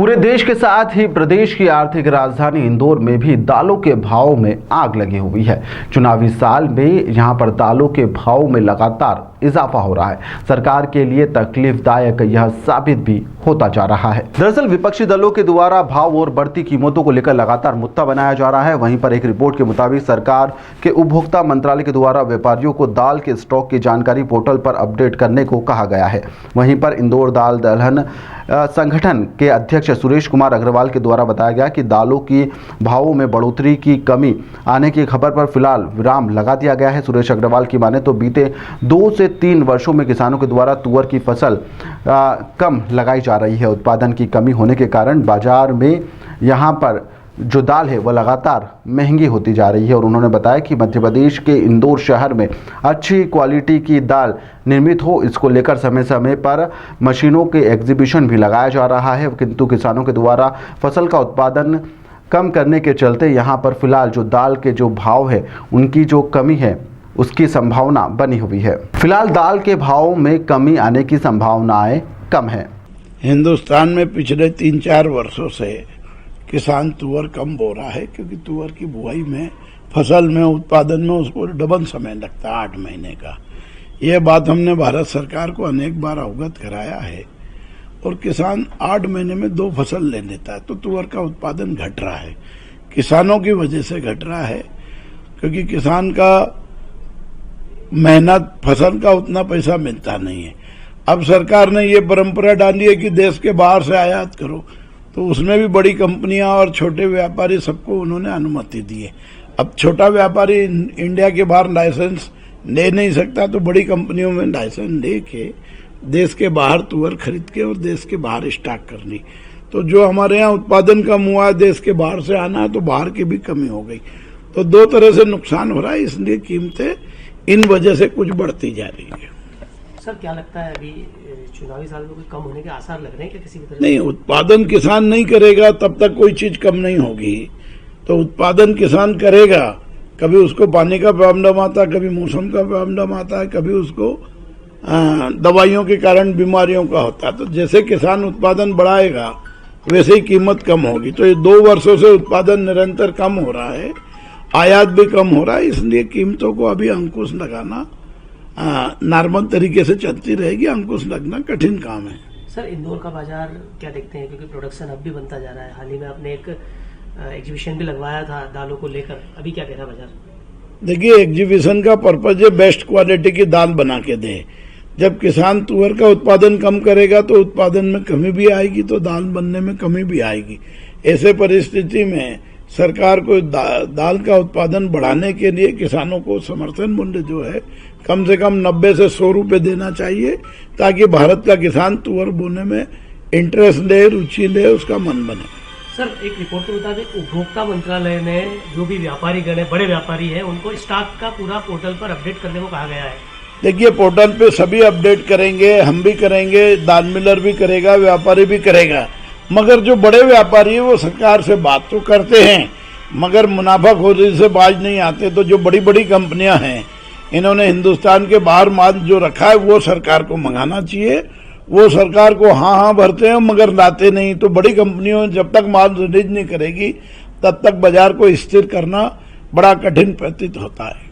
पूरे देश के साथ ही प्रदेश की आर्थिक राजधानी इंदौर में भी दालों के भाव में आग लगी हुई है। चुनावी साल में यहां पर दालों के भाव में लगातार इजाफा हो रहा है। सरकार के लिए तकलीफदायक यह साबित भी होता जा रहा है। दरअसल विपक्षी दलों के द्वारा भाव और बढ़ती कीमतों को लेकर लगातार मुद्दा बनाया जा रहा है। वहीं पर एक रिपोर्ट के मुताबिक सरकार के उपभोक्ता मंत्रालय के द्वारा व्यापारियों को दाल के स्टॉक की जानकारी पोर्टल पर अपडेट करने को कहा गया है। वहीं पर इंदौर दाल दलहन संगठन के अध्यक्ष सुरेश कुमार अग्रवाल के द्वारा बताया गया कि दालों की भावों में बढ़ोतरी की कमी आने की खबर पर फिलहाल विराम लगा दिया गया है। सुरेश अग्रवाल की माने तो बीते 2 से 3 वर्षों में किसानों के द्वारा तुअर की फसल कम लगाई जा रही है। उत्पादन की कमी होने के कारण बाजार में यहाँ पर जो दाल है वह लगातार महंगी होती जा रही है। और उन्होंने बताया कि मध्य प्रदेश के इंदौर शहर में अच्छी क्वालिटी की दाल निर्मित हो, इसको लेकर समय समय पर मशीनों के एग्जीबिशन भी लगाया जा रहा है। किंतु किसानों के द्वारा फसल का उत्पादन कम करने के चलते यहाँ पर फिलहाल जो दाल के जो भाव है उनकी जो कमी है उसकी संभावना बनी हुई है। फिलहाल दाल के भाव में कमी आने की संभावनाएं कम है। हिंदुस्तान में पिछले 3-4 वर्षों से किसान तुअर कम बो रहा है, क्योंकि तुअर की बुआई में, फसल में, उत्पादन में उसको डबल समय लगता है, 8 महीने का। यह बात हमने भारत सरकार को अनेक बार अवगत कराया है। और किसान 8 महीने में 2 फसल ले लेता है, तो तुअर का उत्पादन घट रहा है। किसानों की वजह से घट रहा है, क्योंकि किसान का मेहनत, फसल का उतना पैसा मिलता नहीं है। अब सरकार ने ये परंपरा डाली है कि देश के बाहर से आयात करो, तो उसमें भी बड़ी कंपनियां और छोटे व्यापारी सबको उन्होंने अनुमति दी है। अब छोटा व्यापारी इंडिया के बाहर लाइसेंस ले नहीं सकता, तो बड़ी कंपनियों में लाइसेंस लेके देश के बाहर तुअर खरीद के और देश के बाहर स्टॉक करनी। तो जो हमारे यहाँ उत्पादन कम हुआ है, देश के बाहर से आना है, तो बाहर की भी कमी हो गई। तो 2 तरह से नुकसान हो रहा है, इसलिए कीमतें इन वजह से कुछ बढ़ती जा रही है। सर क्या लगता है अभी चुनावी साल में कोई कम होने के आसार लग रहे हैं क्या किसी भी तरह? नहीं, उत्पादन किसान नहीं करेगा तब तक कोई चीज कम नहीं होगी। तो उत्पादन किसान करेगा, कभी उसको पानी का प्रॉब्लम आता है, कभी मौसम का प्रॉब्लम आता है, कभी उसको दवाइयों के कारण बीमारियों का होता है। तो जैसे किसान उत्पादन बढ़ाएगा वैसे ही कीमत कम होगी। तो ये 2 वर्षों से उत्पादन निरंतर कम हो रहा है, आयात भी कम हो रहा है, इसलिए कीमतों को अभी अंकुश लगाना नॉर्मल तरीके से चलती रहेगी। अंकुश लगना कठिन काम है। सर इंदौर का बाजार क्या देखते हैं, क्योंकि प्रोडक्शन अब भी बनता जा रहा है। हाल ही में आपने एक एग्जीबिशन भी लगवाया था दालों को लेकर, अभी क्या कह रहा बाजार? देखिए, एग्जीबिशन का पर्पज है बेस्ट क्वालिटी की दाल बना के दे। जब किसान तुअर का उत्पादन कम करेगा तो उत्पादन में कमी भी आएगी, तो दाल बनने में कमी भी आएगी। ऐसे परिस्थिति में सरकार को दाल का उत्पादन बढ़ाने के लिए किसानों को समर्थन मूल्य जो है कम से कम 90 से 100 रुपए देना चाहिए, ताकि भारत का किसान तुअर बोने में इंटरेस्ट ले, रुचि ले, उसका मन बने। सर एक रिपोर्ट के मुताबिक उपभोक्ता मंत्रालय ने जो भी व्यापारी गण है, बड़े व्यापारी है, उनको स्टॉक का पूरा पोर्टल पर अपडेट करने को कहा गया है। देखिए, पोर्टल पे सभी अपडेट करेंगे, हम भी करेंगे, दाल मिलर भी करेगा, व्यापारी भी करेगा। मगर जो बड़े व्यापारी है वो सरकार से बात तो करते हैं, मगर मुनाफाखोरी से बाज नहीं आते। तो जो बड़ी बड़ी कंपनियां हैं, इन्होंने हिंदुस्तान के बाहर माल जो रखा है वो सरकार को मंगाना चाहिए। वो सरकार को हाँ भरते हैं, मगर लाते नहीं। तो बड़ी कंपनियों जब तक माल रिलीज नहीं करेगी तब तक बाजार को स्थिर करना बड़ा कठिन प्रतीत होता है।